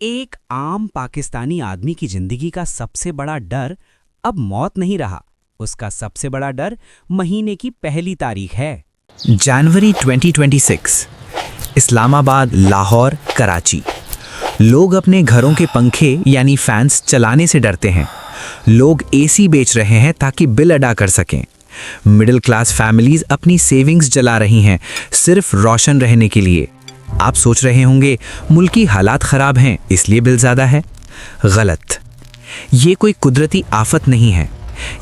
एक आम पाकिस्तानी आदमी की जिंदगी का सबसे बड़ा डर अब मौत नहीं रहा, उसका सबसे बड़ा डर महीने की पहली तारीख है। जनवरी 2026, इस्लामाबाद, लाहौर, कराची। लोग अपने घरों के पंखे यानी फैंस चलाने से डरते हैं। लोग एसी बेच रहे हैं ताकि बिल अदा कर सकें। मिडिल क्लास फैमिलीज अपनी सेविंग्स जला रही हैं सिर्फ रोशन रहने के लिए। आप सोच रहे होंगे मुल्की हालात ख़राब हैं इसलिए बिल ज़्यादा है। गलत। ये कोई कुदरती आफत नहीं है,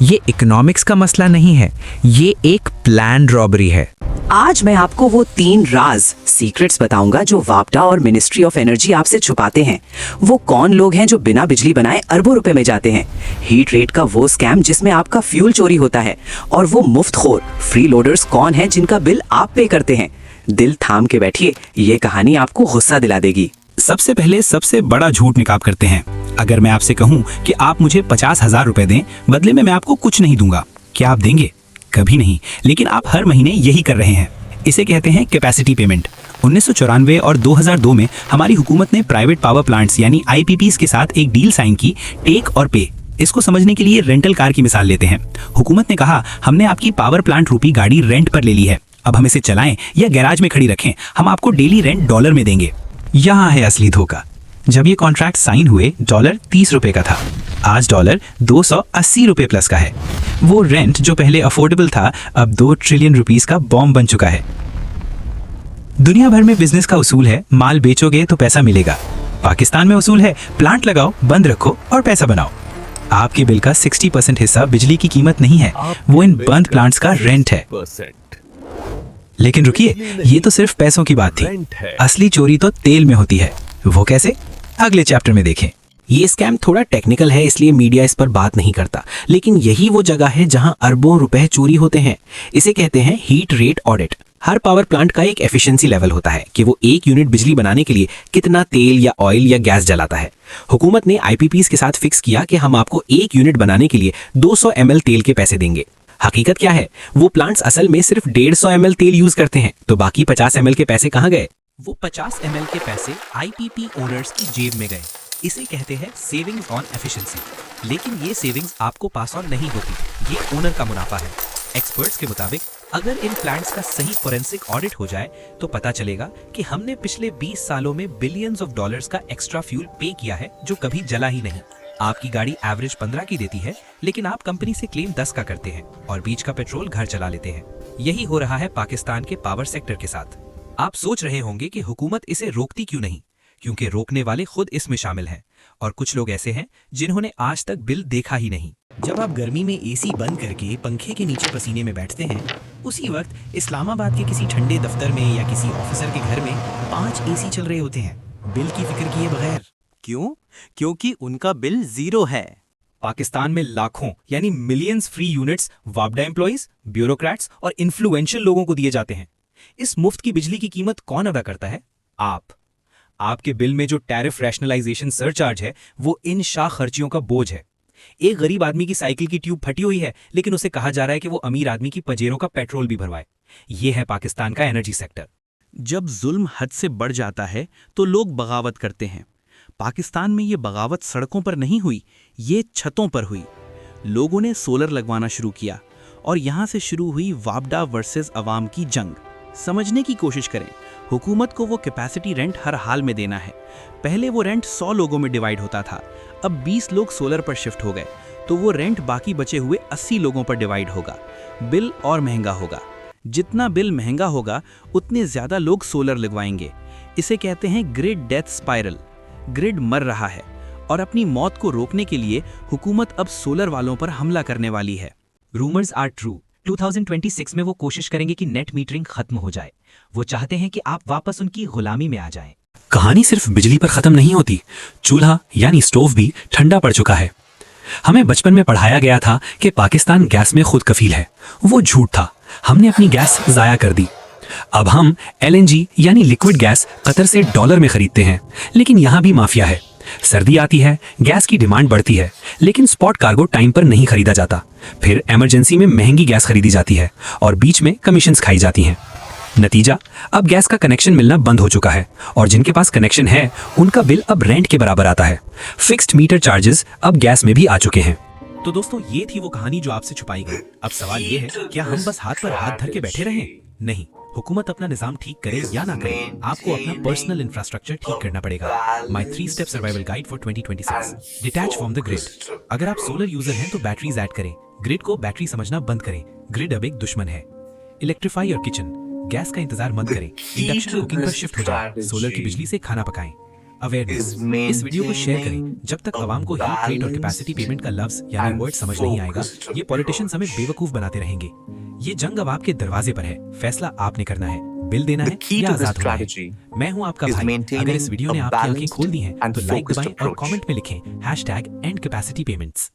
ये इकोनॉमिक्स का मसला नहीं है, ये एक प्लान्ड रॉबरी है। आज मैं आपको वो 3 राज सीक्रेट्स बताऊंगा जो वापडा और मिनिस्ट्री ऑफ एनर्जी आपसे छुपाते हैं। वो कौन लोग हैं जो बिना बिजली बनाए अरबों रुपए में जाते हैं, हीट रेट का वो स्कैम जिसमें आपका फ्यूल चोरी होता है, और वो मुफ्तखोर फ्री लोडर्स कौन हैं जिनका बिल आप पे करते हैं। दिल थाम के बैठिए, ये कहानी आपको गुस्सा दिला देगी। सबसे पहले सबसे बड़ा झूठ निकाब करते हैं। अगर मैं आपसे कहूं कि आप मुझे 50,000 रुपए दें, बदले में मैं आपको कुछ नहीं दूंगा, क्या आप देंगे? कभी नहीं। लेकिन आप हर महीने यही कर रहे हैं। इसे कहते हैं कैपेसिटी पेमेंट। 1994 और 2002 में हमारी हुकूमत ने प्राइवेट पावर प्लांट्स यानी IPPs के साथ एक डील साइन की, टेक और पे। इसको समझने के लिए रेंटल कार की मिसाल लेते हैं। हुकूमत ने कहा, हमने आपकी पावर प्लांट रूपी गाड़ी रेंट पर ले ली है, अब हम इसे चलाएं या गैराज में खड़ी रखें, हम आपको डेली रेंट डॉलर में देंगे। यहाँ है असली धोखा। जब ये कॉन्ट्रैक्ट साइन हुए डॉलर 30 रुपए का था, आज डॉलर 280 रुपए प्लस का है। वो रेंट जो पहले अफोर्डेबल था अब 2 ट्रिलियन रुपीस का बॉम्ब बन चुका है। दुनिया भर में बिजनेस का उसूल है, माल बेचोगे तो पैसा मिलेगा। पाकिस्तान में उसूल है, प्लांट लगाओ, बंद रखो और पैसा बनाओ। आपके बिल का 60% हिस्सा बिजली की कीमत नहीं है, वो इन बंद प्लांट्स का रेंट है। लेकिन रुकिए, ये तो सिर्फ पैसों की बात थी। असली चोरी तो तेल में होती है। वो कैसे? अगले चैप्टर में देखें। ये स्कैम थोड़ा टेक्निकल है इसलिए मीडिया इस पर बात नहीं करता, लेकिन यही वो जगह है जहां अरबों रुपए चोरी होते हैं। इसे कहते हैं हीट रेट ऑडिट। हर पावर प्लांट का एक एफिशिएंसी लेवल होता है कि वो 1 यूनिट बिजली बनाने के लिए कितना तेल या ऑयल या गैस जलाता है। हुकूमत ने IPPs के साथ फिक्स किया कि हम आपको 1 यूनिट बनाने के लिए 200 ml तेल के पैसे देंगे। हकीकत क्या है? वो प्लांट्स असल में सिर्फ 150 ml तेल यूज करते हैं, तो बाकी 50 ml के पैसे कहाँ गए? वो 50 ml के पैसे IPP ओनर्स की जेब में गए। इसे कहते हैं सेविंग्स ऑन एफिशिएंसी। लेकिन ये सेविंग्स आपको पास ऑन नहीं होती, ये ओनर का मुनाफा है। एक्सपर्ट्स के मुताबिक अगर इन प्लांट्स का सही फोरेंसिक ऑडिट हो जाए तो पता चलेगा कि हमने पिछले 20 सालों में बिलियंस ऑफ डॉलर्स का एक्स्ट्रा फ्यूल पे किया है जो कभी जला ही नहीं। आपकी गाड़ी एवरेज 15 की देती है, लेकिन आप कंपनी से क्लेम 10 का करते हैं और बीच का पेट्रोल घर चला लेते हैं। यही हो रहा है पाकिस्तान के पावर सेक्टर के साथ। आप सोच रहे होंगे कि हुकूमत इसे रोकती क्यों नहीं, क्योंकि रोकने वाले खुद इसमें शामिल हैं, और कुछ लोग ऐसे हैं जिन्होंने आज तक बिल देखा ही नहीं। जब आप गर्मी में एसी बंद करके पंखे के नीचे पसीने में बैठते हैं, उसी वक्त इस्लामाबाद के किसी ठंडे दफ्तर में या किसी ऑफिसर के घर में 5 एसी चल रहे होते हैं, बिल की फिक्र किए बगैर। क्यों? क्योंकि उनका बिल 0 है। पाकिस्तान में लाखों यानी मिलियंस फ्री यूनिट्स वापडा एम्प्लॉइज, ब्यूरोक्रेट्स और इन्फ्लुएंशियल लोगों को दिए जाते हैं। इस मुफ्त की बिजली की कीमत कौन अदा करता है? आप। आपके बिल में जो टैरिफ रैशनलाइजेशन सरचार्ज है वो इन शाह खर्चियों का बोझ है। एक गरीब आदमी की साइकिल की ट्यूब फटी हुई है, लेकिन उसे कहा जा रहा है कि वो अमीर आदमी की पजेरों का पेट्रोल भी भरवाए। ये है पाकिस्तान का एनर्जी सेक्टर। जब जुल्म हद से बढ़ जाता है तो लोग बगावत करते हैं। पाकिस्तान में ये बगावत सड़कों पर नहीं हुई, ये छतों पर हुई। लोगों ने सोलर लगवाना शुरू किया और यहां से शुरू हुई वापडा वर्सेस अवाम की जंग। समझने की कोशिश करें, हुकूमत को वो कैपेसिटी रेंट हर हाल में देना है। पहले वो रेंट 100 लोगों में डिवाइड होता था, अब 20 लोग सोलर पर शिफ्ट हो गए, तो वो रेंट बाकी बचे हुए 80 लोगों पर डिवाइड होगा। बिल और महंगा होगा। जितना बिल महंगा होगा उतने ज्यादा लोग सोलर लगवाएंगे। इसे कहते हैं ग्रिड डेथ स्पाइरल। ग्रिड मर रहा है और अपनी मौत को रोकने के लिए हुकूमत अब सोलर वालों पर हमला करने वाली है। Rumours are true. 2026 में वो कोशिश करेंगे कि नेट मीटरिंग खत्म हो जाए। वो चाहते हैं कि आप वापस उनकी गुलामी में आ जाएं। कहानी सिर्फ बिजली पर खत्म नहीं होती, चूल्हा यानी स्टोव भी ठंडा पड़ चुका है। हमें बचपन में पढ़ाया गया था कि पाकिस्तान गैस में खुद कफील है। वो झूठ था, हमने अपनी गैस जाया कर दी। अब हम LNG यानी लिक्विड गैस कतर से डॉलर में खरीदते हैं, लेकिन यहाँ भी माफिया है। सर्दी आती है, गैस की डिमांड बढ़ती है, लेकिन स्पॉट कार्गो टाइम पर नहीं खरीदा जाता। फिर इमरजेंसी में महंगी गैस खरीदी जाती है और बीच में कमीशंस खाई जाती हैं। नतीजा, अब गैस का कनेक्शन मिलना बंद हो चुका है और जिनके पास कनेक्शन है उनका बिल अब रेंट के बराबर आता है। फिक्स्ड मीटर चार्जेस अब गैस में भी आ चुके हैं। तो दोस्तों, ये थी वो कहानी जो आपसे छुपाई गई। अब सवाल ये है, क्या हम बस हाथ पर हाथ धर के बैठे रहें? नहीं, हुकूमत अपना निजाम ठीक करे या ना करे, आपको अपना पर्सनल इंफ्रास्ट्रक्चर ठीक करना पड़ेगा। My 3 step survival guide for 2026। Detach from the grid. अगर आप सोलर यूजर हैं तो बैटरीज ऐड करें। ग्रिड को बैटरी समझना बंद करें। ग्रिड अब एक दुश्मन है। Electrify your kitchen. गैस का इंतजार मत करें। इंडक्शन कुकिंग पर शिफ्ट हो जाए। सोलर की बिजली से खाना पकाएं। अवेयरनेस। इस वीडियो को शेयर करें। जब तक आवाम को हीट रेट और कैपेसिटी पेमेंट का लफ्ज यानी वर्ड समझ नहीं आएगा, ये पॉलिटिशियंस हमें बेवकूफ बनाते रहेंगे। ये जंग अब आपके दरवाजे पर है। फैसला आपने करना है, बिल देना है या आजाद होना है। मैं हूं आपका भाई। अगर इस वीडियो ने आपकी आंखें खोल दी हैं तो लाइक दबाएं और कमेंट में लिखें #एंड कैपेसिटी पेमेंट्स।